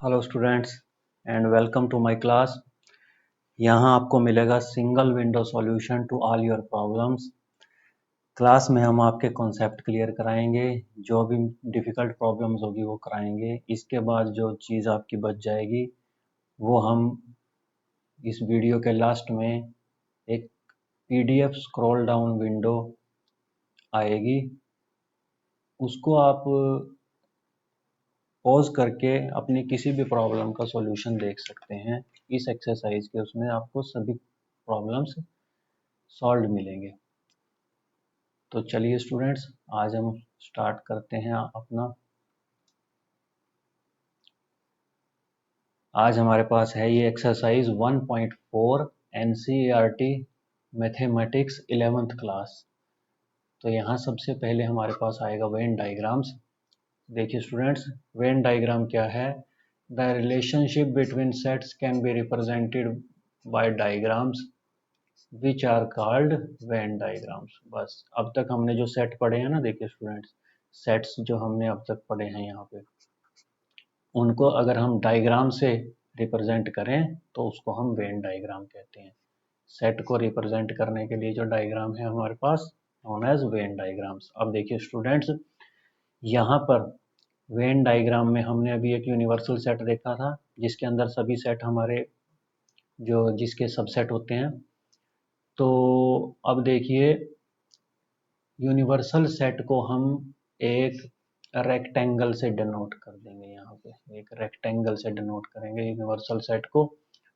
Hello students and welcome to my class. यहाँ आपको मिलेगा single window solution to all your problems. Class में हम आपके कॉन्सेप्ट क्लियर कराएंगे, जो भी डिफ़िकल्ट प्रॉब्लम्स होगी वो कराएंगे। इसके बाद जो चीज़ आपकी बच जाएगी वो हम इस वीडियो के लास्ट में एक पीडीएफ स्क्रॉल डाउन विंडो आएगी, उसको आप पॉज करके अपनी किसी भी प्रॉब्लम का सॉल्यूशन देख सकते हैं। इस एक्सरसाइज के उसमें आपको सभी प्रॉब्लम्स सॉल्व मिलेंगे। तो चलिए स्टूडेंट्स, आज हम स्टार्ट करते हैं अपना। आज हमारे पास है ये exercise 1.4 NCERT mathematics 11th class. तो यहाँ सबसे पहले हमारे पास आएगा वेन डायग्राम्स। देखिए स्टूडेंट्स, वेन डायग्राम क्या है? The relationship between sets can be represented by diagrams which are called Venn diagrams. बस अब तक हमने जो सेट पढ़े हैं ना, देखिए स्टूडेंट्स, सेट्स जो हमने अब तक पढ़े हैं यहाँ पे, उनको अगर हम डायग्राम से रिप्रेजेंट करें तो उसको हम वेन डायग्राम कहते हैं। सेट को रिप्रेजेंट करने के लिए जो डायग्राम है हमारे पास नोन एज वेन डायग्राम्स। अब देखिए स्टूडेंट्स, यहाँ पर वेन डायग्राम में हमने अभी एक यूनिवर्सल सेट देखा था, जिसके अंदर सभी सेट हमारे जो जिसके सबसेट होते हैं। तो अब देखिए, यूनिवर्सल सेट को हम एक रेक्टेंगल से डिनोट कर देंगे। यहाँ पे एक रेक्टेंगल से डिनोट करेंगे यूनिवर्सल सेट को।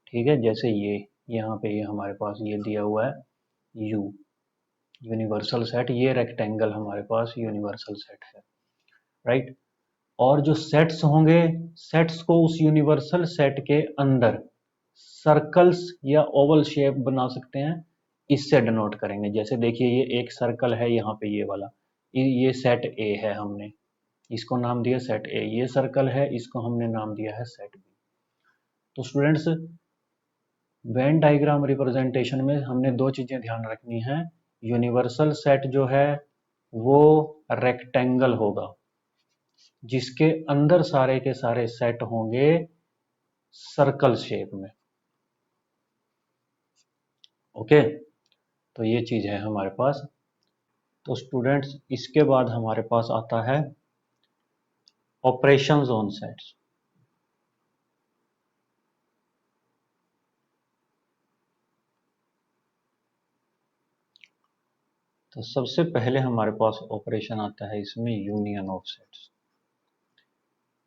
ठीक है, जैसे ये यहाँ पे ये हमारे पास ये दिया हुआ है यू, यूनिवर्सल सेट, ये रेक्टेंगल हमारे पास यूनिवर्सल सेट है, राइट। और जो सेट्स होंगे, सेट्स को उस यूनिवर्सल सेट के अंदर सर्कल्स या ओवल शेप बना सकते हैं, इससे डिनोट करेंगे। जैसे देखिए, ये एक सर्कल है यहाँ पे, ये वाला, ये सेट ए है, हमने इसको नाम दिया सेट ए। ये सर्कल है, इसको हमने नाम दिया है सेट बी। तो स्टूडेंट्स, वेन डायग्राम रिप्रेजेंटेशन में हमने दो चीजें ध्यान रखनी है। यूनिवर्सल सेट जो है वो रेक्टेंगल होगा, जिसके अंदर सारे के सारे सेट होंगे सर्कल शेप में। ओके, तो ये चीज है हमारे पास। तो स्टूडेंट्स, इसके बाद हमारे पास आता है ऑपरेशंस ऑन सेट्स। तो सबसे पहले हमारे पास ऑपरेशन आता है इसमें यूनियन ऑफ सेट्स।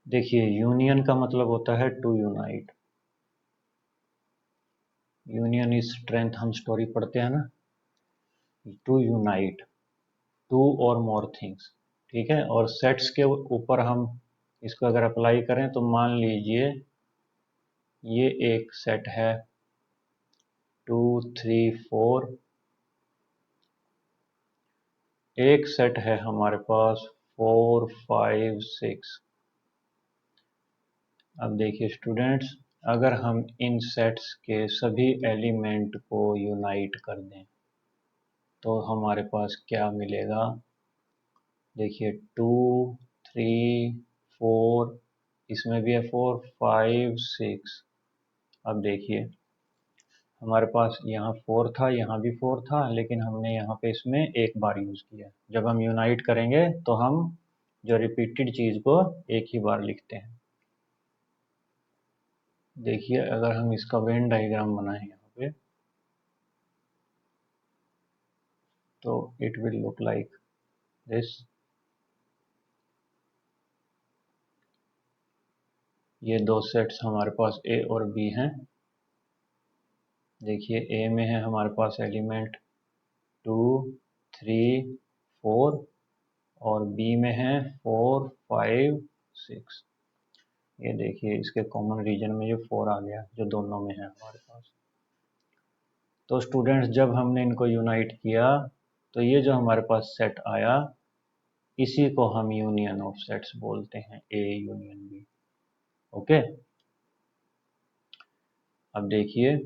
देखिए, यूनियन का मतलब होता है to unite. Union is strength, हम स्टोरी पढ़ते हैं ना, टू यूनाइट टू और मोर थिंग्स। ठीक है, और सेट्स के ऊपर हम इसको अगर अप्लाई करें तो मान लीजिए ये एक सेट है 2 3 4, एक सेट है हमारे पास 4 5 6। अब देखिए स्टूडेंट्स, अगर हम इन सेट्स के सभी एलिमेंट को यूनाइट कर दें तो हमारे पास क्या मिलेगा? देखिए 2 3 4, इसमें भी है 4 5 6। अब देखिए, हमारे पास यहाँ 4 था, यहाँ भी 4 था, लेकिन हमने यहाँ पे इसमें एक बार यूज किया। जब हम यूनाइट करेंगे तो हम जो रिपीटेड चीज को एक ही बार लिखते हैं। देखिए, अगर हम इसका वेन डायग्राम बनाएं यहाँ पे, तो it will look like this. ये दो सेट्स हमारे पास ए और बी हैं। देखिए, ए में है हमारे पास एलिमेंट 2 3 4, और बी में है 4 5 6। ये देखिए, इसके कॉमन रीजन में जो 4 आ गया, जो दोनों में है हमारे पास। तो स्टूडेंट्स, जब हमने इनको यूनाइट किया तो ये जो हमारे पास सेट आया, इसी को हम यूनियन ऑफ सेट्स बोलते हैं, ए यूनियन बी। ओके, अब देखिए,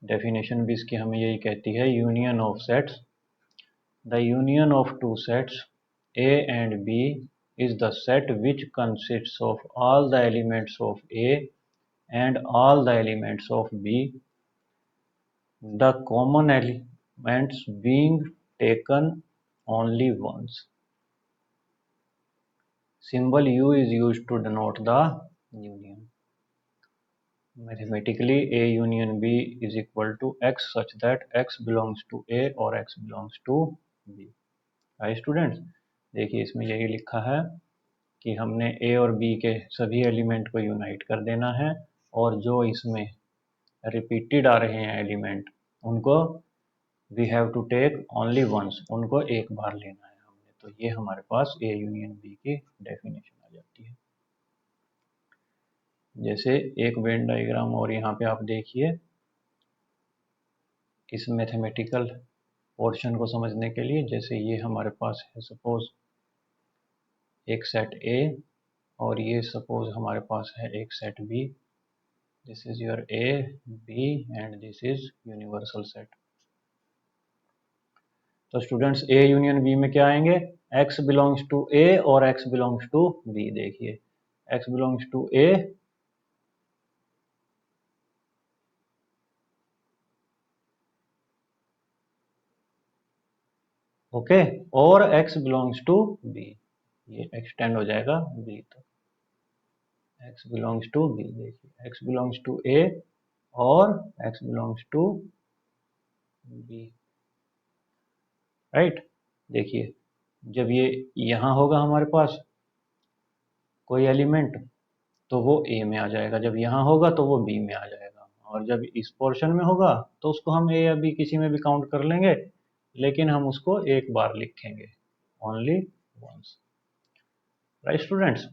डेफिनेशन भी इसकी हमें यही कहती है, union of sets The union of two sets A and B is the set which consists of all the elements of A and all the elements of B, the common elements being taken only once. Symbol U is used to denote the union. Mathematically, A union B is equal to X such that X belongs to A और X belongs to B. Hi students, देखिए इसमें यही लिखा है कि हमने A और B के सभी एलिमेंट को यूनाइट कर देना है और जो इसमें रिपीटेड आ रहे हैं एलिमेंट उनको we have to take only once, उनको एक बार लेना है हमने। तो ये हमारे पास A यूनियन B की डेफिनेशन आ जाती है। जैसे एक वेन डायग्राम और यहाँ पे आप देखिए, इस मैथमेटिकल पोर्शन को समझने के लिए, जैसे ये हमारे पास है सपोज एक सेट A और ये सपोज हमारे पास है एक set B। This is your A, B and this is universal set. तो स्टूडेंट्स A यूनियन B में क्या आएंगे, X बिलोंग्स टू A और X बिलोंग्स टू B। देखिए X belongs to A okay और X बिलोंग्स टू B, ये extend हो जाएगा B तक। X बिलोंग्स टू B, देखिए X बिलोंग्स टू A और X belongs to B, right. देखिए जब ये यहाँ होगा हमारे पास कोई एलिमेंट तो वो A में आ जाएगा, जब यहाँ होगा तो वो B में आ जाएगा, और जब इस पोर्शन में होगा तो उसको हम A या B किसी में भी काउंट कर लेंगे, लेकिन हम उसको एक बार लिखेंगे, ओनली वंस, राइट स्टूडेंट्स।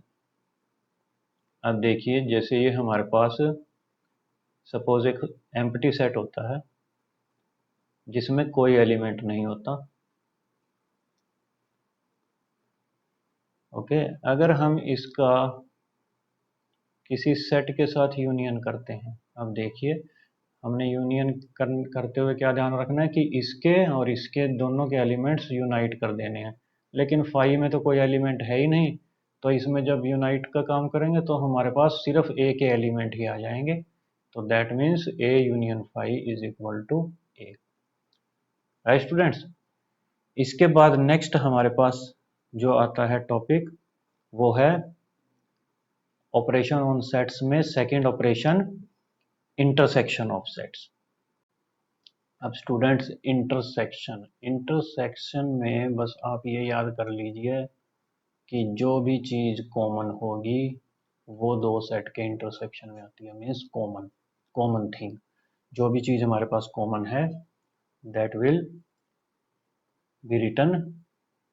अब देखिए जैसे ये हमारे पास सपोज एक एम्प्टी सेट होता है जिसमें कोई एलिमेंट नहीं होता, ओके। अगर हम इसका किसी सेट के साथ यूनियन करते हैं, अब देखिए हमने यूनियन करते हुए क्या ध्यान रखना है कि इसके और इसके दोनों के एलिमेंट्स यूनाइट कर देने हैं, लेकिन फाई में तो कोई एलिमेंट है ही नहीं, तो इसमें जब यूनाइट का काम करेंगे तो हमारे पास सिर्फ ए के एलिमेंट ही आ जाएंगे, तो that means A union phi is equal to A, right students. इसके बाद नेक्स्ट हमारे पास जो आता है टॉपिक वो है ऑपरेशन ऑन सेट्स में second operation, intersection of sets. अब स्टूडेंट्स इंटरसेक्शन में बस आप ये याद कर लीजिए कि जो भी चीज़ कॉमन होगी वो दो सेट के इंटरसेक्शन में आती है, मीन्स कॉमन थिंग, जो भी चीज़ हमारे पास कॉमन है that will be written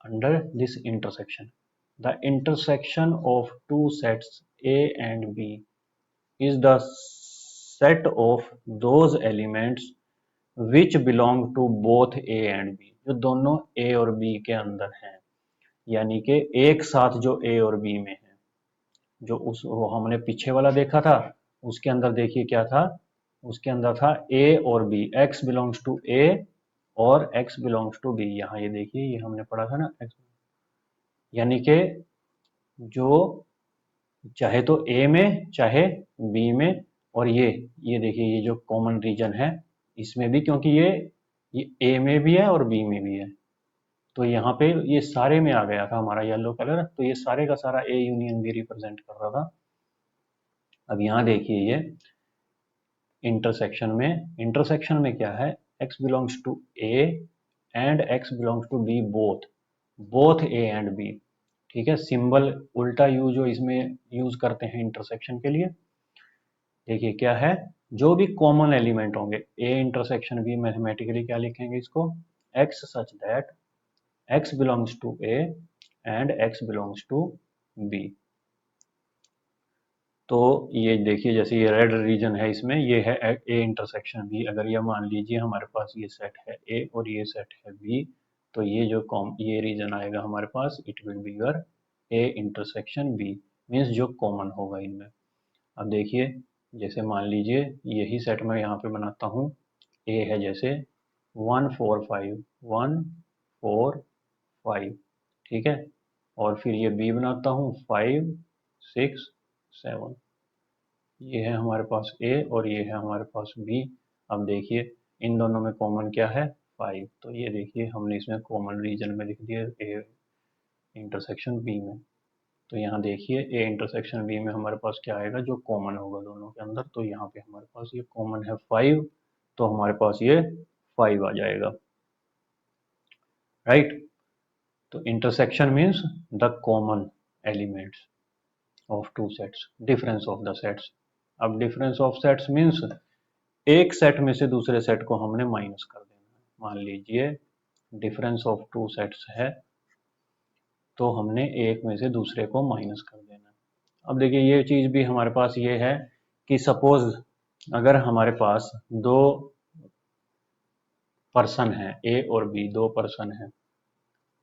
under this intersection. The intersection of two sets A and B is the set of those elements which belong to both A and B, जो दोनों A और B के अंदर हैं, यानी कि एक साथ जो A और B में है। जो वो हमने पीछे वाला देखा था उसके अंदर देखिए क्या था, उसके अंदर था A और B, X belongs to A और X बिलोंग्स टू B। यहाँ ये देखिए ये हमने पढ़ा था ना X, यानी कि जो चाहे तो A में चाहे B में, और ये देखिए ये जो कॉमन रीजन है इसमें भी, क्योंकि ये A में भी है और B में भी है, तो यहाँ पे ये सारे में आ गया था हमारा येलो कलर, तो ये सारे का सारा A यूनियन B रिप्रेजेंट कर रहा था। अब यहाँ देखिए ये इंटरसेक्शन में क्या है, X belongs to A and X belongs to B both A and B, ठीक है। सिंबल उल्टा यू जो इसमें यूज करते हैं इंटरसेक्शन के लिए, देखिए क्या है, जो भी कॉमन एलिमेंट होंगे A इंटरसेक्शन B, मैथमेटिकली क्या लिखेंगे इसको, X such that X belongs to A and X belongs to B। तो ये देखिए जैसे ये रेड रीजन है इसमें ये है A इंटरसेक्शन B। अगर ये मान लीजिए हमारे पास ये सेट है A और ये सेट है B, तो ये जो ये रीजन आएगा हमारे पास, it will be your A intersection B, means जो कॉमन होगा इनमें। अब देखिए जैसे मान लीजिए यही सेट मैं यहाँ पे बनाता हूँ, A है जैसे 1 4 5 1 4 5, ठीक है। और फिर ये b बनाता हूँ 5 6 7, ये है हमारे पास a और ये है हमारे पास b। अब देखिए इन दोनों में कॉमन क्या है 5, तो ये देखिए हमने इसमें कॉमन रीजन में लिख दिया a इंटरसेक्शन b में। तो यहाँ देखिए a इंटरसेक्शन b में हमारे पास क्या आएगा जो कॉमन होगा दोनों के अंदर, तो यहाँ पे हमारे पास ये कॉमन है 5, तो हमारे पास ये 5 आ जाएगा, राइट। तो intersection means the common elements of two sets, difference of the sets. अब डिफरेंस ऑफ सेट्स मीन्स एक सेट में से दूसरे सेट को हमने माइनस कर देना है। मान लीजिए डिफरेंस ऑफ टू सेट्स है, तो हमने एक में से दूसरे को माइनस कर देना है। अब देखिए ये चीज भी हमारे पास ये है कि सपोज अगर हमारे पास दो पर्सन है ए और बी, दो पर्सन है,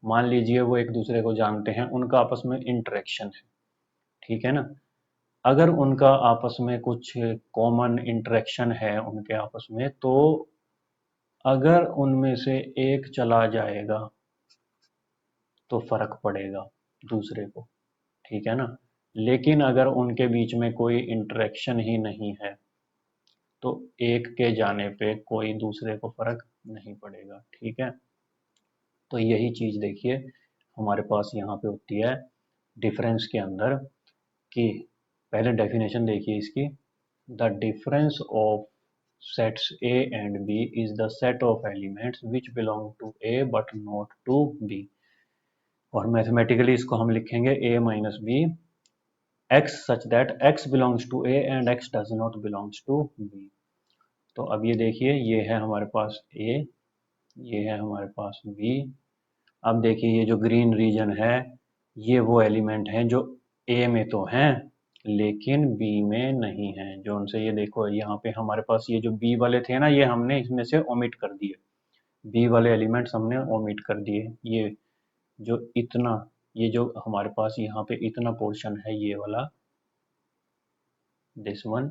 मान लीजिए वो एक दूसरे को जानते हैं, उनका आपस में इंटरेक्शन है, ठीक है ना। अगर उनका आपस में कुछ कॉमन इंटरेक्शन है उनके आपस में, तो अगर उनमें से एक चला जाएगा तो फर्क पड़ेगा दूसरे को, ठीक है ना। लेकिन अगर उनके बीच में कोई इंटरेक्शन ही नहीं है तो एक के जाने पे कोई दूसरे को फर्क नहीं पड़ेगा, ठीक है। तो यही चीज देखिए हमारे पास यहाँ पे होती है डिफरेंस के अंदर, कि पहले डेफिनेशन देखिए इसकी, the difference of sets A and B is the set of elements which belong to A but not to B। और मैथमेटिकली इसको हम लिखेंगे A minus B x such that x belongs to A and x does not belongs to B। तो अब ये देखिए ये है हमारे पास A, ये है हमारे पास B। अब देखिए ये जो ग्रीन रीजन है ये वो एलिमेंट हैं जो A में तो हैं लेकिन B में नहीं है। जो उनसे ये देखो यहाँ पे हमारे पास ये जो B वाले थे ना, ये हमने इसमें से ओमिट कर दिए, B वाले एलिमेंट्स हमने ओमिट कर दिए। ये जो इतना, ये जो हमारे पास यहाँ पे इतना पोर्शन है ये वाला, दिस वन,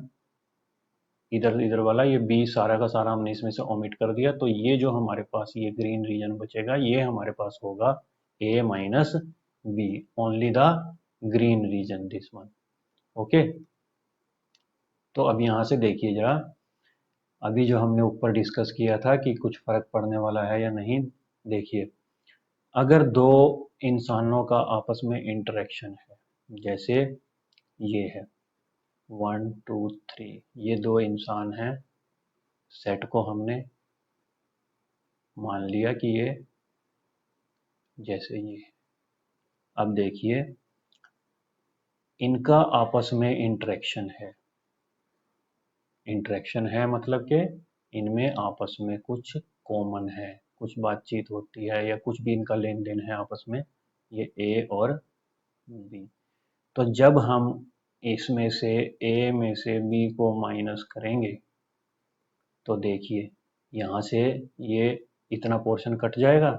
इधर इधर वाला, ये बी सारा का सारा हमने इसमें से ओमिट कर दिया। तो ये जो हमारे पास ये ग्रीन रीजन बचेगा ये हमारे पास होगा A minus B, only the green region, this one, okay. तो अब यहाँ से देखिए जरा, अभी जो हमने ऊपर डिस्कस किया था कि कुछ फर्क पड़ने वाला है या नहीं, देखिए अगर दो इंसानों का आपस में इंटरेक्शन है, जैसे ये है 1 2 3, ये दो इंसान हैं, सेट को हमने मान लिया कि ये जैसे ये, अब देखिए इनका आपस में इंटरेक्शन है, इंटरेक्शन है मतलब कि इनमें आपस में कुछ कॉमन है, कुछ बातचीत होती है या कुछ भी इनका लेन देन है आपस में, ये ए और बी। तो जब हम इसमें से ए में से बी को माइनस करेंगे तो देखिए यहाँ से ये इतना पोर्शन कट जाएगा,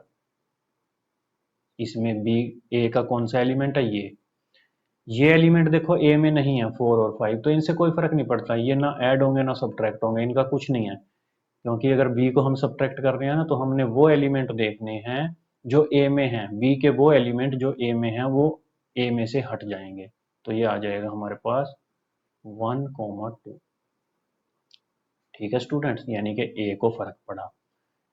इसमें बी, ए का कौन सा एलिमेंट है ये एलिमेंट देखो ए में नहीं है 4 और 5, तो इनसे कोई फर्क नहीं पड़ता, ये ना ऐड होंगे ना सब्ट्रैक्ट होंगे, इनका कुछ नहीं है। क्योंकि अगर बी को हम सब्ट्रैक्ट कर रहे हैं ना, तो हमने वो एलिमेंट देखने हैं जो ए में है, बी के वो एलिमेंट जो ए में है वो ए में से हट जाएंगे। तो ये आ जाएगा हमारे पास 1, 2, ठीक है स्टूडेंट्स, यानी कि ए को फर्क पड़ा,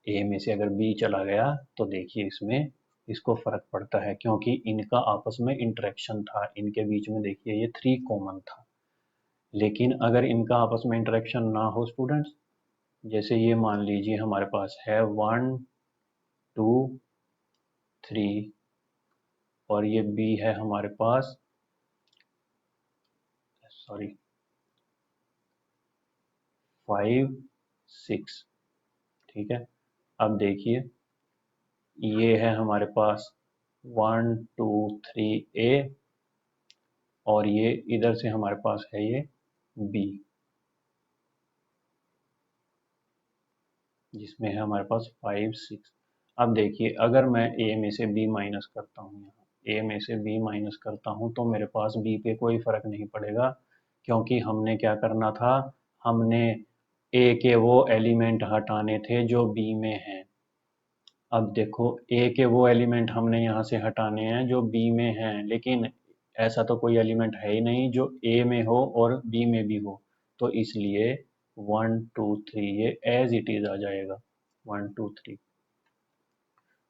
ए में से अगर बी चला गया तो देखिए इसमें इसको फर्क पड़ता है क्योंकि इनका आपस में इंटरेक्शन था, इनके बीच में देखिए ये 3 कॉमन था। लेकिन अगर इनका आपस में इंटरेक्शन ना हो स्टूडेंट्स, जैसे ये मान लीजिए हमारे पास है 1 2 3 और ये बी है हमारे पास, सॉरी 5 6, ठीक है। अब देखिए ये है हमारे पास 1 2 3 ए और ये इधर से हमारे पास है ये बी, जिसमें है हमारे पास 5 6। अब देखिए अगर मैं ए में से बी माइनस करता हूँ, यहाँ ए में से बी माइनस करता हूँ तो मेरे पास बी पे कोई फर्क नहीं पड़ेगा, क्योंकि हमने क्या करना था, हमने ए के वो एलिमेंट हटाने थे जो बी में हैं, अब देखो ए के वो एलिमेंट हमने यहाँ से हटाने हैं जो बी में हैं, लेकिन ऐसा तो कोई एलिमेंट है ही नहीं जो ए में हो और बी में भी हो, तो इसलिए 1 2 3 ये एज इट इज आ जाएगा 1 2 3।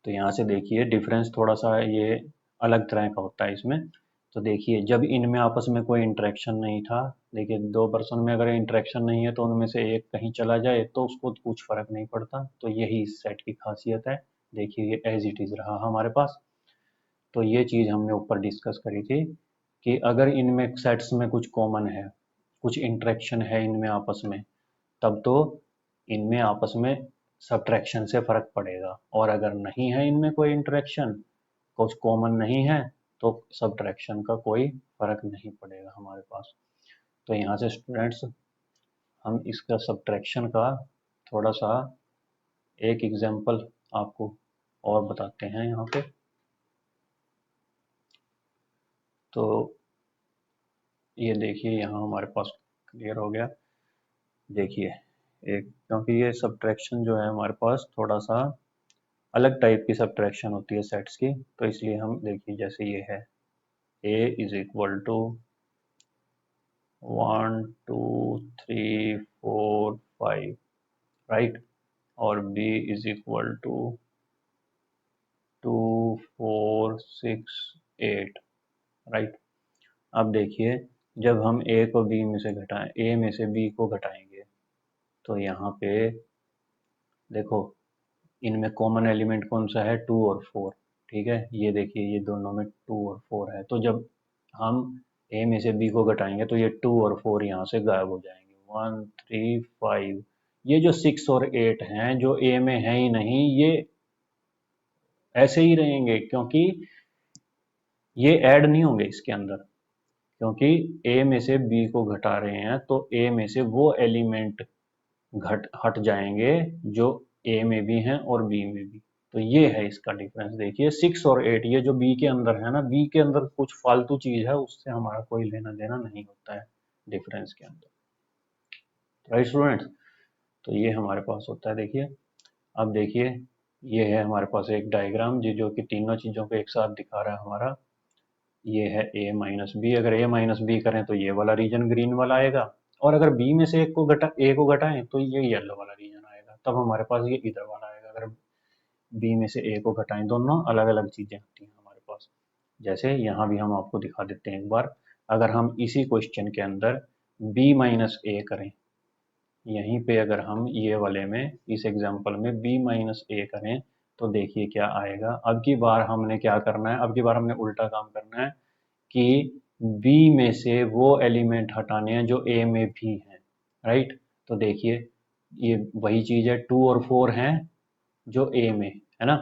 तो यहाँ से देखिए डिफरेंस थोड़ा सा ये अलग तरह का होता है इसमें। तो देखिए जब इनमें आपस में कोई इंटरेक्शन नहीं था, देखिए दो पर्सन में अगर इंटरेक्शन नहीं है तो उनमें से एक कहीं चला जाए तो उसको कुछ फर्क नहीं पड़ता, तो यही इस सेट की खासियत है। देखिए ये एज इट इज रहा हमारे पास। तो ये चीज़ हमने ऊपर डिस्कस करी थी कि अगर इनमें सेट्स में कुछ कॉमन है, कुछ इंटरेक्शन है इनमें आपस में, तब तो इनमें आपस में सब्ट्रैक्शन से फर्क पड़ेगा, और अगर नहीं है इनमें कोई इंटरेक्शन, कुछ कॉमन नहीं है, तो सब्ट्रैक्शन का कोई फर्क नहीं पड़ेगा हमारे पास। तो यहाँ से स्टूडेंट्स हम इसका सब्ट्रैक्शन का थोड़ा सा एक एग्जांपल आपको और बताते हैं यहाँ पे। तो ये देखिए यहाँ हमारे पास क्लियर हो गया। देखिए एक, क्योंकि ये सब्ट्रैक्शन जो है हमारे पास थोड़ा सा अलग टाइप की सब्ट्रैक्शन होती है सेट्स की, तो इसलिए हम देखिए जैसे ये है a is equal to 1 2 3 4 5, right, और b is equal to 2 4 6 8, right. अब देखिए जब हम a को b में से घटाएं, a में से b को घटाएंगे, तो यहाँ पे देखो इनमें कॉमन एलिमेंट कौन सा है, 2 और 4, ठीक है। ये देखिए ये दोनों में 2 और 4 है, तो जब हम ए में से बी को घटाएंगे तो ये 2 और 4 यहाँ से गायब हो जाएंगे, 1 3 5। ये जो 6 और 8 हैं जो ए में है ही नहीं, ये ऐसे ही रहेंगे क्योंकि ये ऐड नहीं होंगे इसके अंदर, क्योंकि ए में से बी को घटा रहे हैं तो ए में से वो एलिमेंट घट हट जाएंगे जो ए में भी हैं और बी में भी। तो ये है इसका डिफरेंस। देखिए 6 और 8, ये जो बी के अंदर है ना, बी के अंदर कुछ फालतू चीज है, उससे हमारा कोई लेना देना नहीं होता है डिफरेंस के अंदर, राइट स्टूडेंट्स। तो ये हमारे पास होता है। देखिए अब देखिए ये है हमारे पास एक डायग्राम जो कि तीनों चीजों को एक साथ दिखा रहा है हमारा। ये है a माइनस बी, अगर a माइनस बी करें तो ये वाला रीजन ग्रीन वाला आएगा, और अगर b में से एक को a को घटाएं तो ये येलो वाला रीजन आएगा, तब हमारे पास ये इधर वाला आएगा। अगर b में से a को घटाएं, दोनों अलग अलग चीजें होती हैं हमारे पास। जैसे यहाँ भी हम आपको दिखा देते हैं एक बार। अगर हम इसी क्वेश्चन के अंदर b माइनस ए करें, यहीं पे अगर हम ये वाले में इस एग्जांपल में b माइनस ए करें, तो देखिए क्या आएगा। अब की बार हमने क्या करना है, अब की बार हमने उल्टा काम करना है कि B में से वो एलिमेंट हटाने हैं जो A में भी हैं, राइट। तो देखिए ये वही चीज है, 2 और 4 हैं जो A में है ना,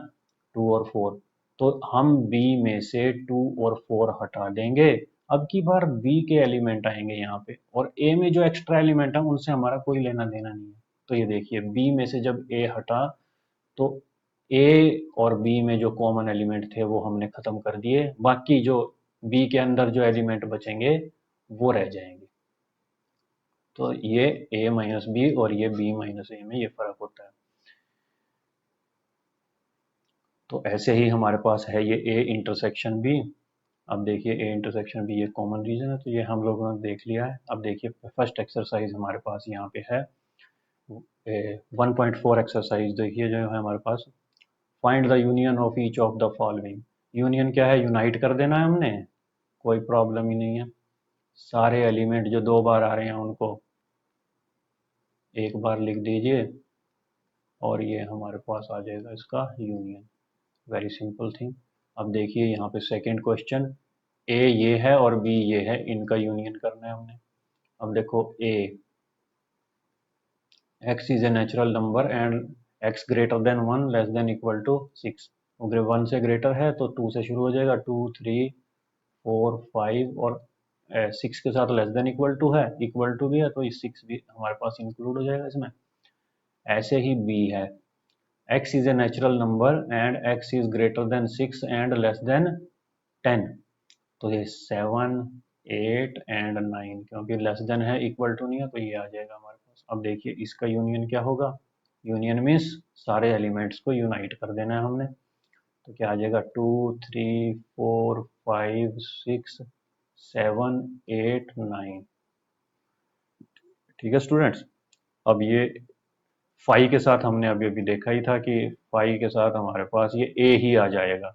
2 और 4, तो हम B में से 2 और 4 हटा देंगे। अब की बार B के एलिमेंट आएंगे यहाँ पे, और A में जो एक्स्ट्रा एलिमेंट है उनसे हमारा कोई लेना देना नहीं है। तो ये देखिए B में से जब A हटा तो A और B में जो कॉमन एलिमेंट थे वो हमने खत्म कर दिए, बाकी जो B के अंदर जो एलिमेंट बचेंगे वो रह जाएंगे। तो ये A माइनस बी और ये B माइनस ए में ये फर्क होता है। तो ऐसे ही हमारे पास है ये A इंटरसेक्शन B। अब देखिए A इंटरसेक्शन B ये कॉमन रीजन है, तो ये हम लोगों ने देख लिया है। अब देखिए फर्स्ट एक्सरसाइज हमारे पास यहाँ पे है 1.4 एक्सरसाइज। देखिए जो है हमारे पास, find the union of each of the following. Union क्या है, यूनाइट कर देना है हमने, कोई प्रॉब्लम ही नहीं है। सारे एलिमेंट जो 2 बार आ रहे हैं उनको एक बार लिख दीजिए और ये हमारे पास आ जाएगा इसका यूनियन। Very simple thing. अब देखिए यहाँ पे सेकंड क्वेश्चन, ए ये है और बी ये है, इनका यूनियन करना है हमने। अब देखो A, x is a natural number and x greater than 1 less than equal to 6। अगर 1 से ग्रेटर है तो 2 से शुरू हो जाएगा, 2 3 4 5, और 6 के साथ लेस देन इक्वल टू है, इक्वल टू भी है तो इस 6 भी हमारे पास इंक्लूड हो जाएगा इसमें। ऐसे ही बी है, x is a natural number and x is greater then 6 and less than 10। तो ये 7 8 एंड 9, क्योंकि लेस देन है इक्वल टू नहीं है तो ये आ जाएगा हमारे पास। अब देखिए इसका यूनियन क्या होगा, यूनियन मीन्स सारे एलिमेंट्स को यूनाइट कर देना है हमने। तो क्या आ जाएगा 2 3 4 5 6 7 8 9। ठीक है स्टूडेंट्स, अब ये फाई के साथ हमने अभी अभी देखा ही था कि फाई के साथ हमारे पास ये ए ही आ जाएगा।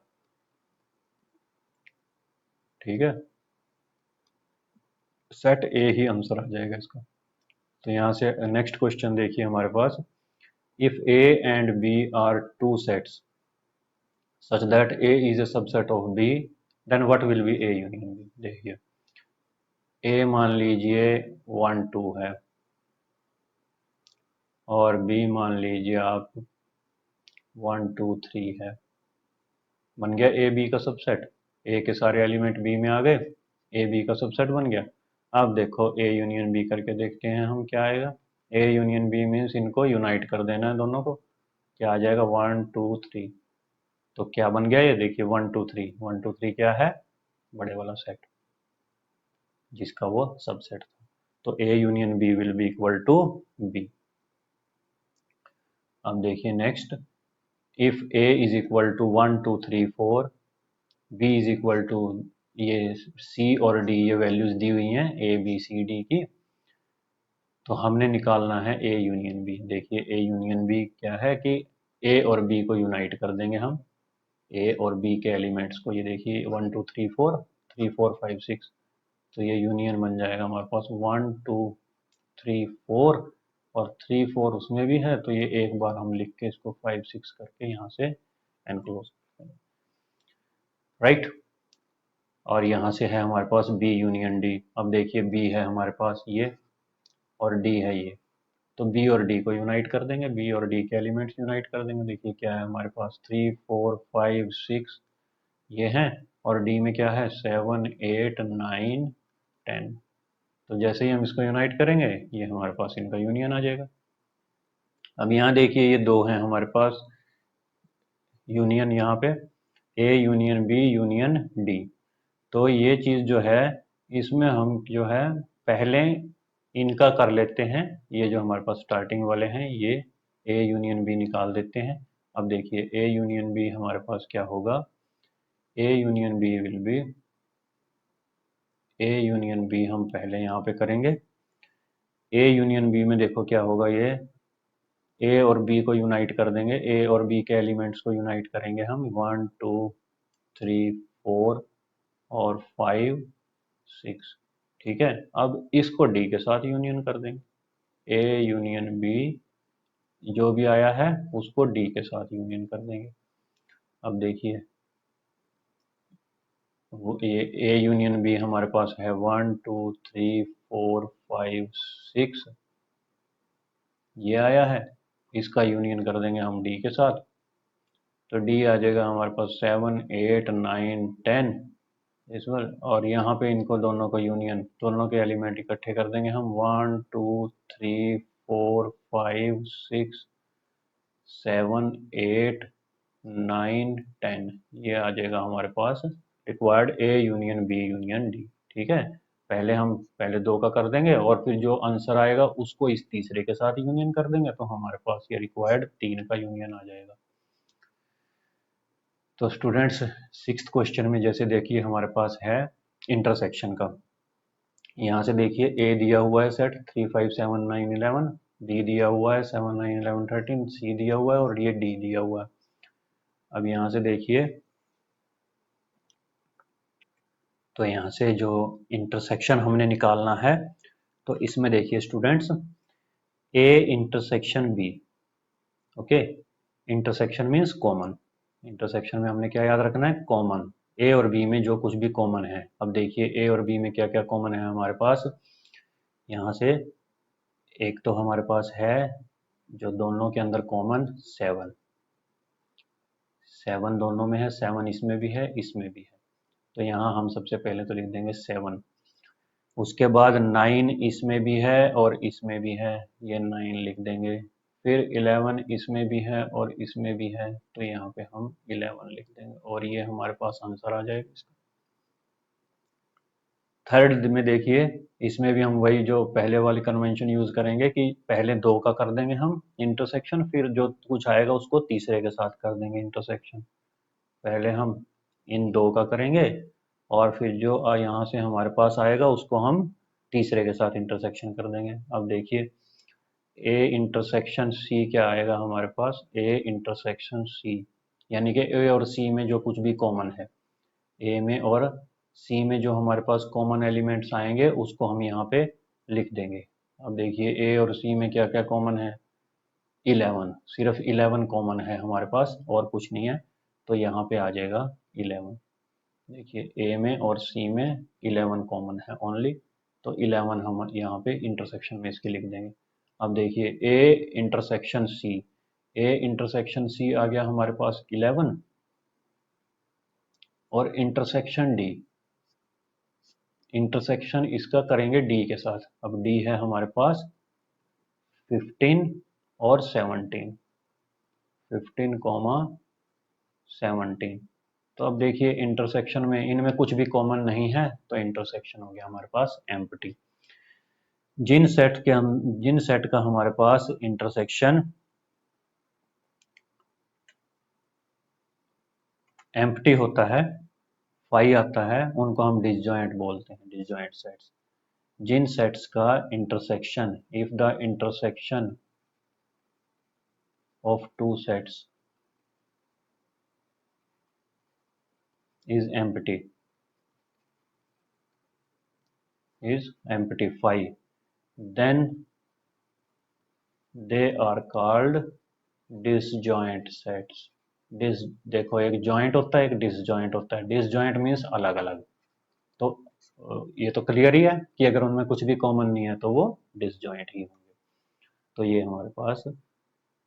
ठीक है, सेट ए ही आंसर आ जाएगा इसका। तो यहाँ से नेक्स्ट क्वेश्चन देखिए हमारे पास, if A and B are two sets such that A is a subset of B then what will be A union B. देखिए ए मान लीजिए 1 2 है और बी मान लीजिए आप 1 2 3 है। बन गया ए बी का सबसेट, ए के सारे एलिमेंट बी में आ गए, ए बी का सबसेट बन गया। अब देखो ए यूनियन बी करके देखते हैं हम क्या आएगा। ए यूनियन बी मीन्स इनको यूनाइट कर देना है दोनों को। क्या आ जाएगा 1 2 3। तो क्या बन गया ये देखिए 1 2 3। 1 2 3 क्या है, बड़े वाला सेट जिसका वो सबसेट था। तो A union B will be equal to B. अब देखिए next, if A is equal to 1 2 3 4, B is equal to, ये सी और डी ये वैल्यूज दी हुई हैं ए बी सी डी की। तो हमने निकालना है ए यूनियन बी। देखिए ए यूनियन बी क्या है कि ए और बी को यूनाइट कर देंगे हम, ए और बी के एलिमेंट्स को। ये देखिए 1 2 3 4 3 4 5 6, तो ये यूनियन बन जाएगा हमारे पास 1 2 3 4 और 3 4 उसमें भी है, तो ये एक बार हम लिख के इसको 5 6 करके यहाँ से एनक्लोज करेंगे, राइट। और यहाँ से है हमारे पास बी यूनियन डी। अब देखिए बी है हमारे पास ये और डी है ये, तो बी और डी को यूनाइट कर देंगे, बी और डी के एलिमेंट्स यूनाइट कर देंगे। देखिए क्या है हमारे पास 3 4 5 6 ये हैं, और डी में क्या है 7 8 9 10। तो जैसे ही हम इसको यूनाइट करेंगे ये हमारे पास इनका यूनियन आ जाएगा। अब यहाँ देखिए ये दो हैं हमारे पास यूनियन, यहाँ पे A union B union D. तो ये चीज़ जो है इसमें हम जो है पहले इनका कर लेते हैं, ये जो हमारे पास स्टार्टिंग वाले हैं ये ए यूनियन बी निकाल देते हैं। अब देखिए ए यूनियन बी हमारे पास क्या होगा, A union B will be, A union B हम पहले यहाँ पे करेंगे। ए यूनियन बी में देखो क्या होगा, ये ए और बी को यूनाइट कर देंगे, ए और बी के एलिमेंट्स को यूनाइट करेंगे हम 1 2 3 4 और 5 6। ठीक है, अब इसको डी के साथ यूनियन कर देंगे, ए यूनियन बी जो भी आया है उसको डी के साथ यूनियन कर देंगे। अब देखिए वो ए यूनियन बी हमारे पास है 1 2 3 4 5 6 ये आया है, इसका यूनियन कर देंगे हम डी के साथ। तो डी आ जाएगा हमारे पास 7 8 9 10 इसमें, और यहाँ पे इनको दोनों को यूनियन, दोनों के एलिमेंट इकट्ठे कर देंगे हम 1 2 3 4 5 6 7 8 9 10 ये आ जाएगा हमारे पास required A union B union D. ठीक है, पहले हम पहले दो का कर देंगे और फिर जो आंसर आएगा उसको इस तीसरे के साथ यूनियन कर देंगे, तो हमारे पास ये रिक्वायर्ड 3 का यूनियन आ जाएगा। तो स्टूडेंट्स सिक्स्थ क्वेश्चन में जैसे देखिए हमारे पास है इंटरसेक्शन का। यहाँ से देखिए ए दिया हुआ है सेट 3 5 7 9 11, बी दिया हुआ है 7 9 11 13, सी दिया हुआ है और ये डी दिया हुआ है। अब यहाँ से देखिए, तो यहाँ से जो इंटरसेक्शन हमने निकालना है, तो इसमें देखिए students A intersection B, okay. Intersection means common, intersection में हमने क्या याद रखना है, कॉमन। ए और बी में जो कुछ भी कॉमन है, अब देखिए ए और बी में क्या क्या कॉमन है हमारे पास। यहाँ से एक तो हमारे पास है जो दोनों के अंदर कॉमन 7, 7 दोनों में है, 7 इसमें भी है इसमें भी है, तो यहाँ हम सबसे पहले तो लिख देंगे 7। उसके बाद 9 इसमें भी है और इसमें भी है, ये 9 लिख देंगे। फिर 11 इसमें भी है और इसमें भी है, तो यहाँ पे हम 11 लिख देंगे और ये हमारे पास आंसर आ जाएगा इसका। थर्ड में देखिए, इसमें भी हम वही जो पहले वाली कन्वेंशन यूज करेंगे कि पहले दो का कर देंगे हम इंटरसेक्शन, फिर जो कुछ आएगा उसको तीसरे के साथ कर देंगे इंटरसेक्शन। पहले हम इन दो का करेंगे और फिर जो यहाँ से हमारे पास आएगा उसको हम तीसरे के साथ इंटरसेक्शन कर देंगे। अब देखिए ए इंटरसेक्शन सी क्या आएगा हमारे पास, ए इंटरसेक्शन सी, यानी कि ए और सी में जो कुछ भी कॉमन है, ए में और सी में जो हमारे पास कॉमन एलिमेंट्स आएंगे उसको हम यहाँ पे लिख देंगे। अब देखिए ए और सी में क्या क्या कॉमन है, 11, सिर्फ 11 कॉमन है हमारे पास और कुछ नहीं है, तो यहाँ पे आ जाएगा 11। देखिए ए में और सी में 11 कॉमन है ओनली, तो 11 हम यहाँ पे इंटरसेक्शन में इसके लिख देंगे। अब देखिए A intersection C, A intersection C आ गया हमारे पास 11, और इंटरसेक्शन डी, इंटरसेक्शन इसका करेंगे डी के साथ। अब डी है हमारे पास 15 और 17, 15, तो अब देखिए इंटरसेक्शन में इनमें कुछ भी कॉमन नहीं है, तो इंटरसेक्शन हो गया हमारे पास एम्प्टी। जिन सेट का हमारे पास इंटरसेक्शन एम्प्टी होता है, फाई आता है, उनको हम डिसजॉइंट बोलते हैं, डिसजॉइंट सेट्स। जिन सेट्स का intersection, if the intersection of two sets is empty, phi, then they are called disjoint sets। डिस देखो, एक जॉइंट होता है, एक डिसजॉइंट होता है। डिसजॉइंट मीन्स अलग अलग, तो ये तो क्लियर ही है कि अगर उनमें कुछ भी कॉमन नहीं है तो वो डिसजॉइंट ही होंगे। तो ये हमारे पास,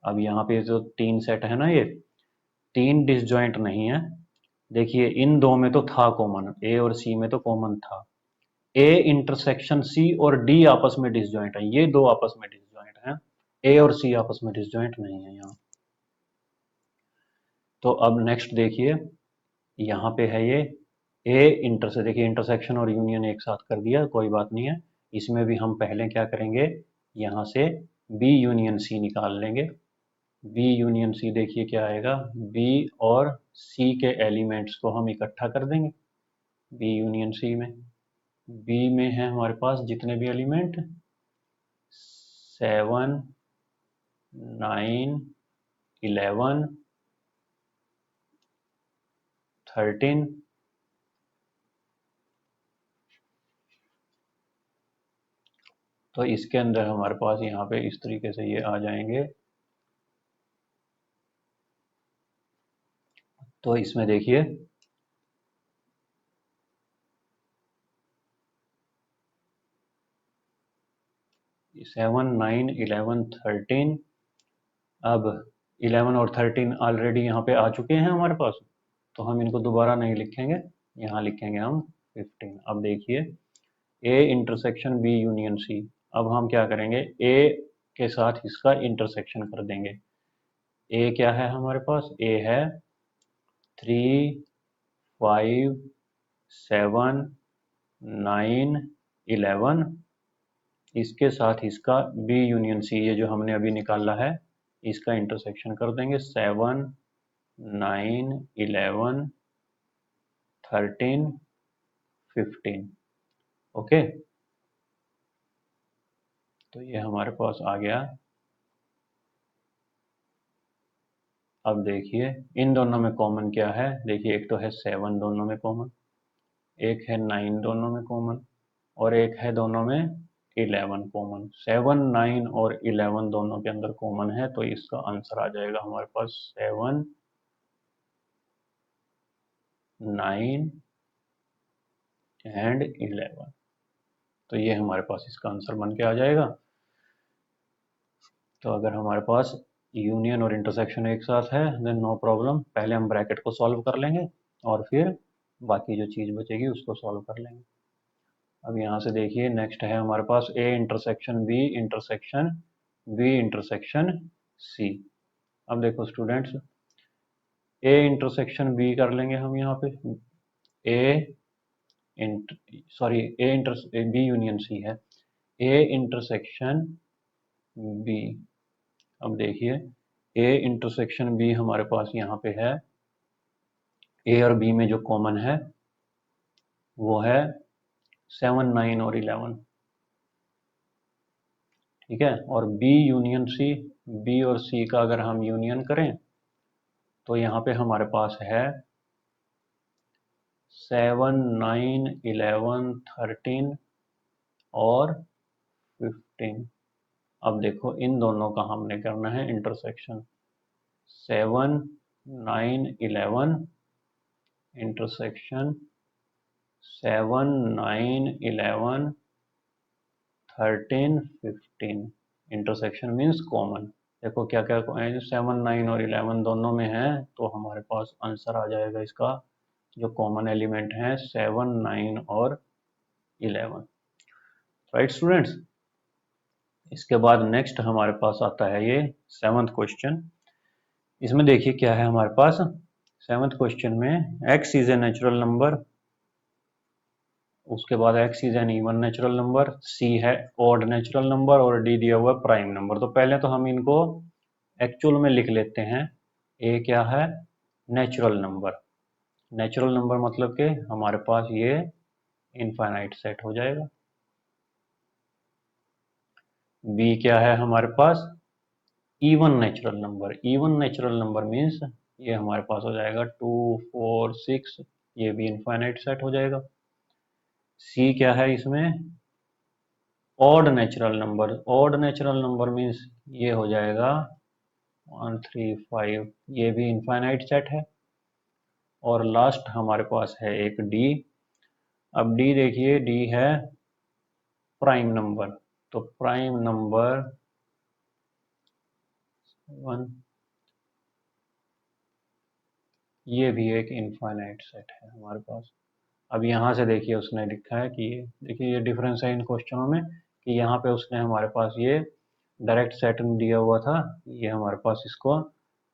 अब यहाँ पे जो तीन सेट है ना, ये तीन डिसजॉइंट नहीं है। देखिए इन दो में तो था कॉमन, ए और सी में तो कॉमन था, ए इंटरसेक्शन सी और डी आपस में डिसजॉइंट है, ये दो आपस में डिसजॉइंट हैं, ए और सी आपस में डिसजॉइंट नहीं है यहाँ। तो अब नेक्स्ट देखिए, यहाँ पे है ये ए इंटर, देखिए इंटरसेक्शन और यूनियन एक साथ कर दिया, कोई बात नहीं है। इसमें भी हम पहले क्या करेंगे, यहाँ से बी यूनियन सी निकाल लेंगे। बी यूनियन सी देखिए क्या आएगा, बी और सी के एलिमेंट्स को हम इकट्ठा कर देंगे बी यूनियन सी में। बी में है हमारे पास जितने भी एलिमेंट, 7, 9, 11, 13, तो इसके अंदर हमारे पास यहाँ पे इस तरीके से ये आ जाएंगे। तो इसमें देखिए 7, 9, 11, 13, अब 11 और 13 ऑलरेडी यहाँ पे आ चुके हैं हमारे पास, तो हम इनको दोबारा नहीं लिखेंगे, यहाँ लिखेंगे हम 15। अब देखिए A intersection B union C, अब हम क्या करेंगे, ए के साथ इसका इंटरसेक्शन कर देंगे। ए क्या है हमारे पास, ए है 3, 5, 7, 9, 11, इसके साथ इसका बी यूनियन सी, ये जो हमने अभी निकाला है, इसका इंटरसेक्शन कर देंगे। 7, 9, 11, 13, 15, ओके। तो ये हमारे पास आ गया। अब देखिए इन दोनों में कॉमन क्या है, देखिए एक तो है 7 दोनों में कॉमन, एक है 9 दोनों में कॉमन, और एक है दोनों में 11 कॉमन। 7, 9 और 11 दोनों के अंदर कॉमन है, तो इसका आंसर आ जाएगा हमारे पास 7, 9 एंड 11। तो ये हमारे पास इसका आंसर बन के आ जाएगा। तो अगर हमारे पास यूनियन और इंटरसेक्शन एक साथ है देन नो प्रॉब्लम, पहले हम ब्रैकेट को सॉल्व कर लेंगे और फिर बाकी जो चीज़ बचेगी उसको सॉल्व कर लेंगे। अब यहाँ से देखिए नेक्स्ट है हमारे पास A intersection B intersection B intersection C. अब देखो स्टूडेंट्स, ए इंटरसेक्शन बी कर लेंगे हम यहाँ पे, ए सॉरी बी यूनियन सी है, ए इंटरसेक्शन बी। अब देखिए ए इंटरसेक्शन बी हमारे पास यहाँ पे है, ए और बी में जो कॉमन है वो है 7, 9 और 11, ठीक है। और बी यूनियन सी, बी और सी का अगर हम यूनियन करें तो यहाँ पे हमारे पास है 7, 9, 11, 13 और 15। अब देखो इन दोनों का हमने करना है intersection, 7, 9, 11 intersection 7, 9, 11, 13, 15 intersection means common. देखो क्या क्या 7, 9 और 11 दोनों में है, तो हमारे पास आंसर आ जाएगा इसका जो कॉमन एलिमेंट है 7, 9 और 11। राइट स्टूडेंट्स, इसके बाद नेक्स्ट हमारे पास आता है ये 7th क्वेश्चन। इसमें देखिए क्या है हमारे पास 7th क्वेश्चन में, x is a natural number, उसके बाद x is an even natural number, c है ऑड नेचुरल नंबर और d दिया हुआ प्राइम नंबर। तो पहले तो हम इनको एक्चुअल में लिख लेते हैं। a क्या है, नेचुरल नंबर, नेचुरल नंबर मतलब कि हमारे पास ये इनफाइनाइट सेट हो जाएगा। b क्या है हमारे पास, even natural number, even natural number means ये हमारे पास हो जाएगा 2, 4, 6, ये भी इनफाइनाइट सेट हो जाएगा। c क्या है इसमें, odd natural number, odd natural number means ये हो जाएगा 1, 3, 5, ये भी इनफाइनाइट सेट है। और लास्ट हमारे पास है एक d। अब d देखिए, d है प्राइम नंबर, तो प्राइम नंबर 1, ये भी एक इनफाइनाइट सेट है हमारे पास। अब यहाँ से देखिए उसने लिखा है कि ये देखिए ये डिफरेंस है इन क्वेश्चनों में कि यहाँ पे उसने हमारे पास ये डायरेक्ट सेट दिया हुआ था, ये हमारे पास इसको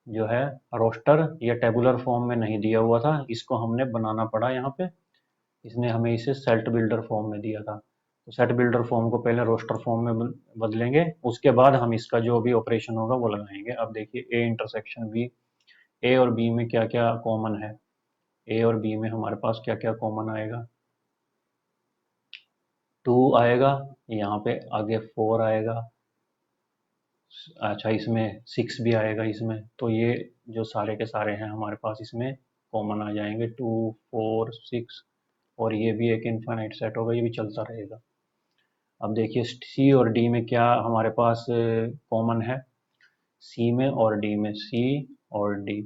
जो है रोस्टर या टेबुलर फॉर्म में नहीं दिया हुआ था, इसको हमने बनाना पड़ा यहाँ पे। इसने हमें इसे सेट बिल्डर फॉर्म में दिया था, तो सेट बिल्डर फॉर्म को पहले रोस्टर फॉर्म में बदलेंगे, उसके बाद हम इसका जो भी ऑपरेशन होगा वो लगाएंगे। अब देखिए ए इंटरसेक्शन बी, ए और बी में क्या क्या कॉमन है, ए और बी में हमारे पास क्या क्या कॉमन आएगा, 2 आएगा, यहाँ पे आगे 4 आएगा, अच्छा इसमें 6 भी आएगा इसमें, तो ये जो सारे के सारे हैं हमारे पास इसमें कॉमन आ जाएंगे 2, 4, 6, और ये भी एक इनफाइनाइट सेट होगा, ये भी चलता रहेगा। अब देखिए सी और डी में क्या हमारे पास कॉमन है, सी में और डी में, सी और डी।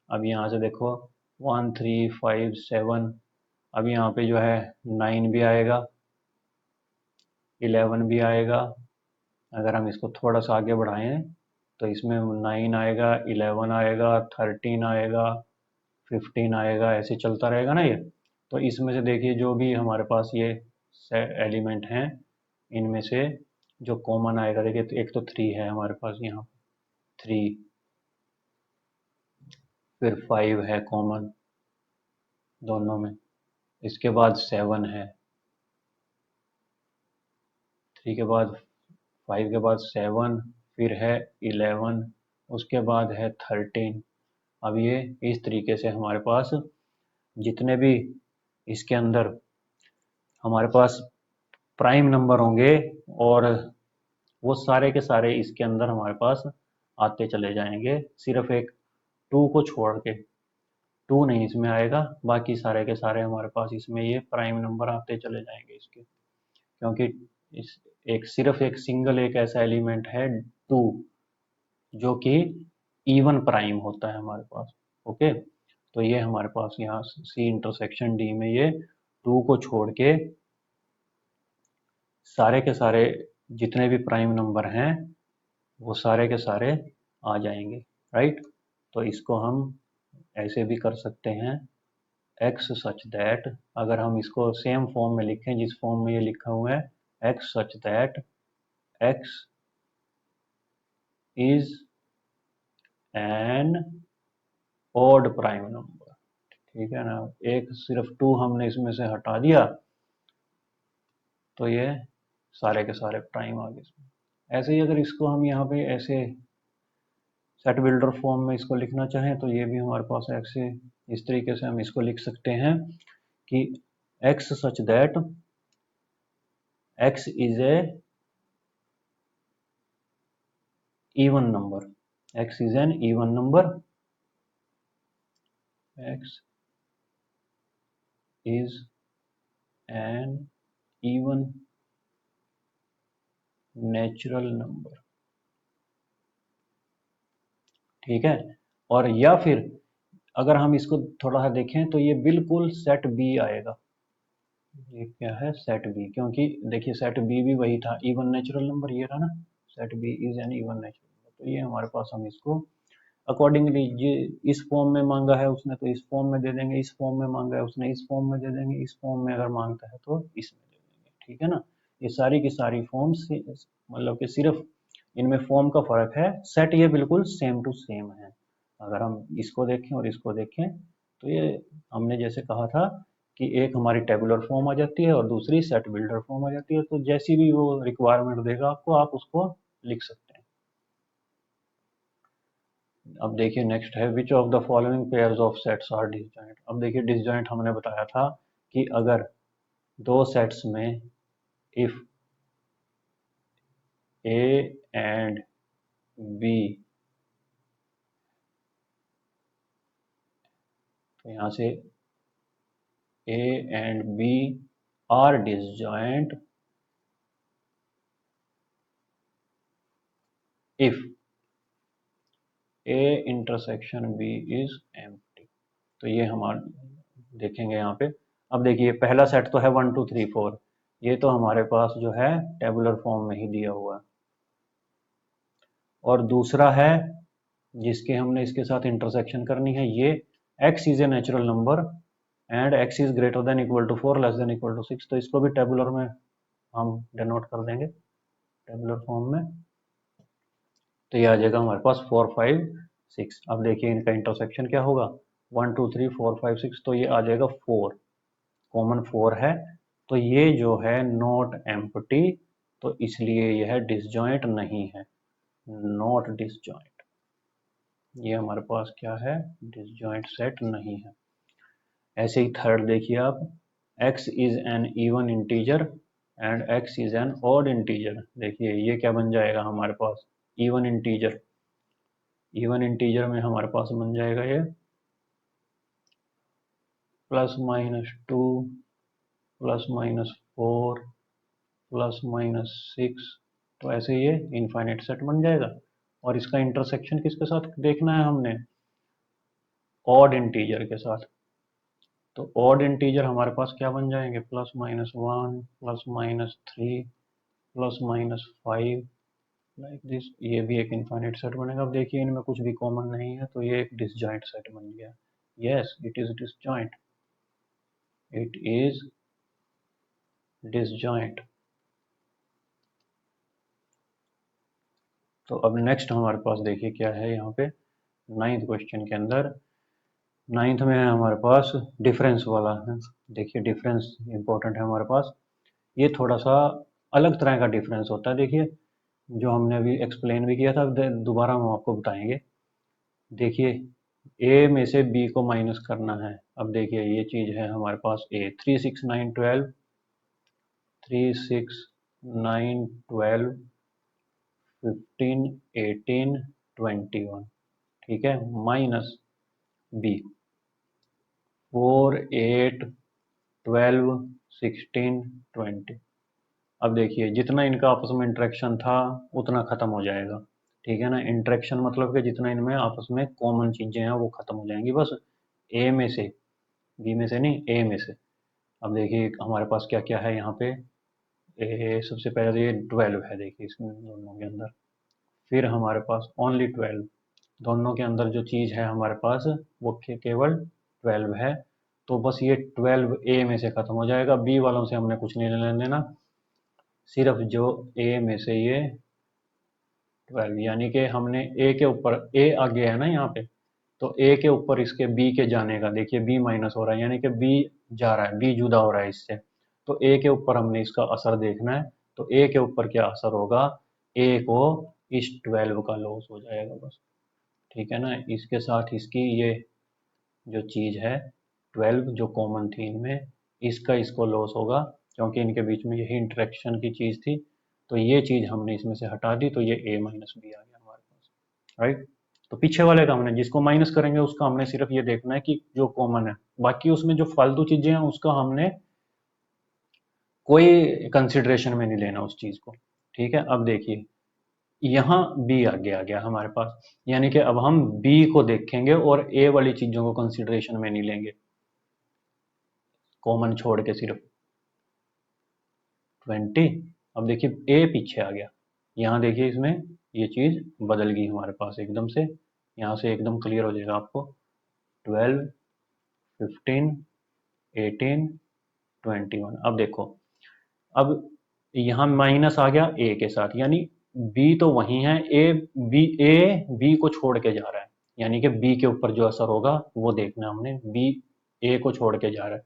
अब यहाँ से देखो 1, 3, 5, 7, अब यहाँ पे जो है 9 भी आएगा, 11 भी आएगा। अगर हम इसको थोड़ा सा आगे बढ़ाएं तो इसमें 9 आएगा, 11 आएगा, 13 आएगा, 15 आएगा, ऐसे चलता रहेगा ना ये। तो इसमें से देखिए जो भी हमारे पास ये एलिमेंट हैं, इनमें से जो कॉमन आएगा, देखिए तो एक तो 3 है हमारे पास यहाँ, 3, फिर 5 है कॉमन दोनों में, इसके बाद 7 है, 3 के बाद 5 के बाद 7, फिर है 11, उसके बाद है 13। अब ये इस तरीके से हमारे पास जितने भी इसके अंदर हमारे पास प्राइम नंबर होंगे और वो सारे के सारे इसके अंदर हमारे पास आते चले जाएंगे, सिर्फ एक 2 को छोड़ के, 2 नहीं इसमें आएगा, बाकी सारे के सारे हमारे पास इसमें ये प्राइम नंबर आते चले जाएंगे इसके, क्योंकि इस एक सिर्फ एक सिंगल एक ऐसा एलिमेंट है 2 जो कि इवन प्राइम होता है हमारे पास। ओके, तो ये हमारे पास यहाँ सी इंटरसेक्शन डी में ये 2 को छोड़ के सारे के सारे जितने भी प्राइम नंबर हैं वो सारे के सारे आ जाएंगे। राइट, तो इसको हम ऐसे भी कर सकते हैं, x सच दैट, अगर हम इसको सेम फॉर्म में लिखें जिस फॉर्म में ये लिखा हुआ है, x such that x is an odd prime number, ठीक है ना, एक सिर्फ 2 हमने इसमें से हटा दिया तो ये सारे के सारे प्राइम आ गए इसमें। ऐसे ही अगर इसको हम यहाँ पे ऐसे सेट बिल्डर फॉर्म में इसको लिखना चाहें तो ये भी हमारे पास ऐसे इस तरीके से हम इसको लिख सकते हैं कि x such that x is A even number, x is an even number, x is an even natural number। ठीक है, और या फिर अगर हम इसको थोड़ा सा देखें तो ये बिल्कुल सेट बी आएगा। ये क्या है, सेट बी, क्योंकि देखिए सेट बी भी वही था, इवन नेचुरल नंबर ये था ना, set B is an even natural number. तो ये हमारे पास, हम इसको अकॉर्डिंगली, ये इस फॉर्म में मांगा है उसने तो इस फॉर्म में दे देंगे, इस फॉर्म में मांगा है उसने इस फॉर्म में दे देंगे, इस फॉर्म में अगर मांगता है तो इसमें दे देंगे। ठीक है ना, ये सारी की सारी फॉर्म्स, मतलब कि सिर्फ इनमें फॉर्म का फर्क है, सेट ये बिल्कुल सेम टू सेम है। अगर हम इसको देखें और इसको देखें तो ये हमने जैसे कहा था कि एक हमारी टेबुलर फॉर्म आ जाती है और दूसरी सेट बिल्डर फॉर्म आ जाती है, तो जैसी भी वो रिक्वायरमेंट देगा आपको, आप उसको लिख सकते हैं। अब देखिए नेक्स्ट है, which of the following pairs of sets are disjoint. अब देखिए डिसजॉइंट हमने बताया था कि अगर दो सेट्स में इफ ए एंड बी, तो यहाँ से A and B are disjoint if A intersection B is empty. तो ये हमारे देखेंगे यहाँ पे। अब देखिए पहला सेट तो है 1 2 3 4, ये तो हमारे पास जो है टेबुलर फॉर्म में ही दिया हुआ है। और दूसरा है जिसके हमने इसके साथ इंटरसेक्शन करनी है, ये x is a natural number and x is greater than equal to 4 less than equal to 6। तो इसको भी टेबुलर में हम डिनोट कर देंगे, टेबुलर फॉर्म में। तो ये आ जाएगा हमारे पास 4 5 6। अब देखिए इनका इंटरसेक्शन क्या होगा, 1 2 3 4 5 6, तो ये आ जाएगा 4, कॉमन 4 है, तो ये जो है नॉट एम्प्टी, तो इसलिए यह डिसजॉइंट नहीं है, नॉट डिसजॉइंट। ये हमारे पास क्या है, डिसजॉइंट सेट नहीं है। ऐसे ही थर्ड देखिए आप, x is an even integer and x is an odd integer. देखिए ये क्या बन जाएगा हमारे पास, इवन इंटीजर। इवन इंटीजर में हमारे पास बन जाएगा ये +-2 +-4 +-6, तो ऐसे ये इनफाइनाइट सेट बन जाएगा। और इसका इंटरसेक्शन किसके साथ देखना है हमने, ऑड इंटीजर के साथ। तो ऑड इंटीजर हमारे पास क्या बन जाएंगे, +-1 +-3 +-5, लाइक दिस। ये भी एक इनफाइनाइट सेट बनेगा। अब देखिए इनमें कुछ भी कॉमन नहीं है, तो ये एक डिसजॉइंट सेट बन गया। Yes it is disjoint, it is disjoint. तो अब नेक्स्ट हमारे पास देखिए क्या है यहाँ पे, नाइन्थ क्वेश्चन के अंदर, नाइन्थ में है हमारे पास डिफरेंस वाला है। देखिए डिफरेंस इंपॉर्टेंट है हमारे पास। ये थोड़ा सा अलग तरह का डिफरेंस होता है। देखिए जो हमने अभी एक्सप्लेन भी किया था, दोबारा हम आपको बताएंगे। देखिए ए में से बी को माइनस करना है। अब देखिए ये चीज़ है हमारे पास ए, 3 6 9 12, 3 6 9 12 15 18 21, ठीक है, माइनस बी 4 8 12 16 20। अब देखिए जितना इनका आपस में इंटरेक्शन था उतना खत्म हो जाएगा। ठीक है ना, इंटरेक्शन मतलब कि जितना इनमें आपस में कॉमन चीजें हैं वो खत्म हो जाएंगी बस, ए में से, बी में से नहीं, ए में से। अब देखिए हमारे पास क्या क्या है यहाँ पे, ए सबसे पहले तो ये 12 है, देखिए इसमें दोनों के अंदर। फिर हमारे पास ओनली 12, दोनों के अंदर जो चीज़ है हमारे पास वो केवल 12 है। तो बस ये 12 ए में से खत्म हो जाएगा, बी वालों से हमने कुछ नहीं लेना देना, सिर्फ जो ए में से ये 12, यानी कि हमने ए के ऊपर, ए आ गया है ना यहाँ पे, तो ए के ऊपर इसके बी के जाने का, देखिए बी माइनस हो रहा है, यानी कि बी जा रहा है, बी जुदा हो रहा है इससे। तो ए के ऊपर हमने इसका असर देखना है। तो ए के ऊपर क्या असर होगा, ए को इस 12 का लॉस हो जाएगा बस, ठीक है ना। इसके साथ इसकी ये जो चीज़ है 12 जो कॉमन थी इनमें, इसका इसको लॉस होगा, क्योंकि इनके बीच में यही इंटरेक्शन की चीज़ थी। तो ये चीज़ हमने इसमें से हटा दी, तो ये ए माइनस बी आ गया हमारे पास, राइट। तो पीछे वाले का हमने जिसको माइनस करेंगे उसका हमने सिर्फ ये देखना है कि जो कॉमन है, बाकी उसमें जो फालतू चीजें हैं उसका हमने कोई कंसिडरेशन में नहीं लेना उस चीज को, ठीक है। अब देखिए यहाँ बी आगे आ गया हमारे पास, यानी कि अब हम बी को देखेंगे और ए वाली चीजों को कंसिडरेशन में नहीं लेंगे, कॉमन छोड़ के सिर्फ 20। अब देखिए ए पीछे आ गया, यहाँ देखिए इसमें ये चीज बदल गई हमारे पास एकदम से, यहाँ से एकदम क्लियर हो जाएगा आपको। 12, 15, 18, 21। अब देखो, अब यहाँ माइनस आ गया ए के साथ, यानी बी तो वही है, ए बी को छोड़ के जा रहा है, यानी कि बी के ऊपर जो असर होगा वो देखना हमने। बी ए को छोड़ के जा रहा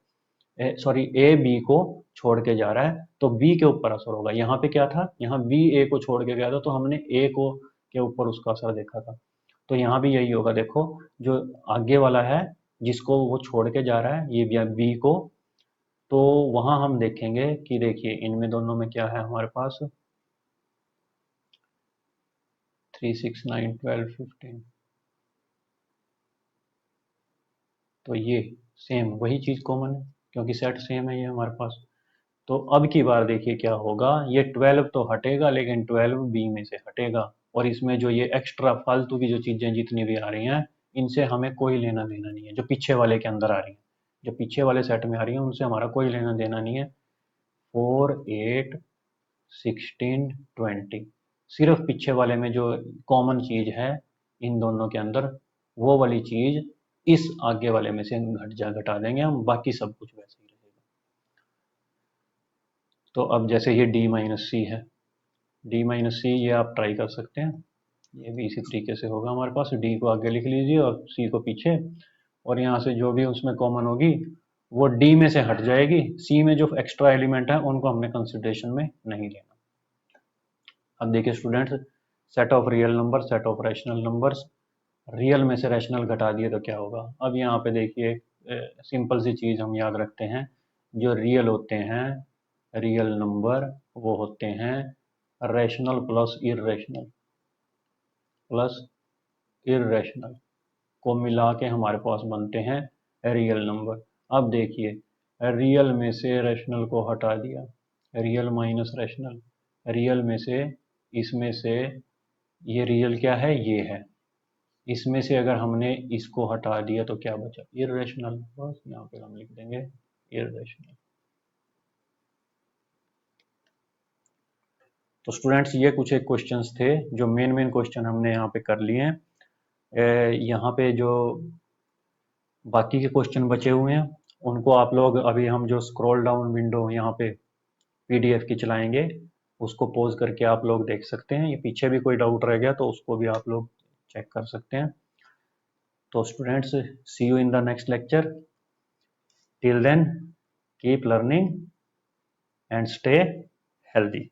है, सॉरी ए बी को छोड़ के जा रहा है, तो बी के ऊपर असर होगा। यहाँ पे क्या था, यहाँ बी ए को छोड़ के गया था, तो हमने ए को के ऊपर उसका असर देखा था। तो यहाँ भी यही होगा, देखो जो आगे वाला है जिसको वो छोड़ के जा रहा है, ये बी को, तो वहां हम देखेंगे कि देखिए इनमें दोनों में क्या है हमारे पास, 3, 6, 9, 12, 15। तो ये सेम वही चीज कॉमन है, क्योंकि सेट सेम है ये हमारे पास। तो अब की बार देखिए क्या होगा, ये 12 तो हटेगा, लेकिन 12 बी में से हटेगा, और इसमें जो ये एक्स्ट्रा फालतू की जो चीजें जितनी भी आ रही हैं, इनसे हमें कोई लेना देना नहीं है, जो पीछे वाले के अंदर आ रही है, जो पीछे वाले सेट में आ रही है उनसे हमारा कोई लेना देना नहीं है। 4, 8, 16, 20, सिर्फ पीछे वाले में जो कॉमन चीज है इन दोनों के अंदर, वो वाली चीज इस आगे वाले में से घटा देंगे हम, बाकी सब कुछ वैसे ही रहेगा। तो अब जैसे ये डी माइनस सी है, डी माइनस सी ये आप ट्राई कर सकते हैं, ये भी इसी तरीके से होगा हमारे पास। डी को आगे लिख लीजिए और सी को पीछे, और यहाँ से जो भी उसमें कॉमन होगी वो डी में से हट जाएगी, सी में जो एक्स्ट्रा एलिमेंट है उनको हमने कंसिडरेशन में नहीं लेना। अब देखिए students, set of real number, set of rational numbers, real में से रैशनल घटा दिए तो क्या होगा। अब यहाँ पे देखिए सिंपल सी चीज़ हम याद रखते हैं, जो रियल होते हैं, रियल नंबर वो होते हैं रैशनल प्लस इरेशनल को मिला के हमारे पास बनते हैं रियल नंबर। अब देखिए रियल में से रैशनल को हटा दिया, रियल माइनस रैशनल, रियल में से इसमें से ये रियल क्या है, ये है, इसमें से अगर हमने इसको हटा दिया तो क्या बचा, इरेशनल, बस यहाँ पे हम लिख देंगे इरेशनल। तो स्टूडेंट्स ये कुछ एक क्वेश्चंस थे जो मेन क्वेश्चन हमने यहाँ पे कर लिए हैं। यहाँ पे जो बाकी के क्वेश्चन बचे हुए हैं उनको आप लोग, अभी हम जो स्क्रॉल डाउन विंडो यहाँ पे पीडीएफ की चलाएंगे उसको पॉज करके आप लोग देख सकते हैं। ये पीछे भी कोई डाउट रह गया तो उसको भी आप लोग चेक कर सकते हैं। तो students, see you in the next lecture, till then keep learning and stay healthy.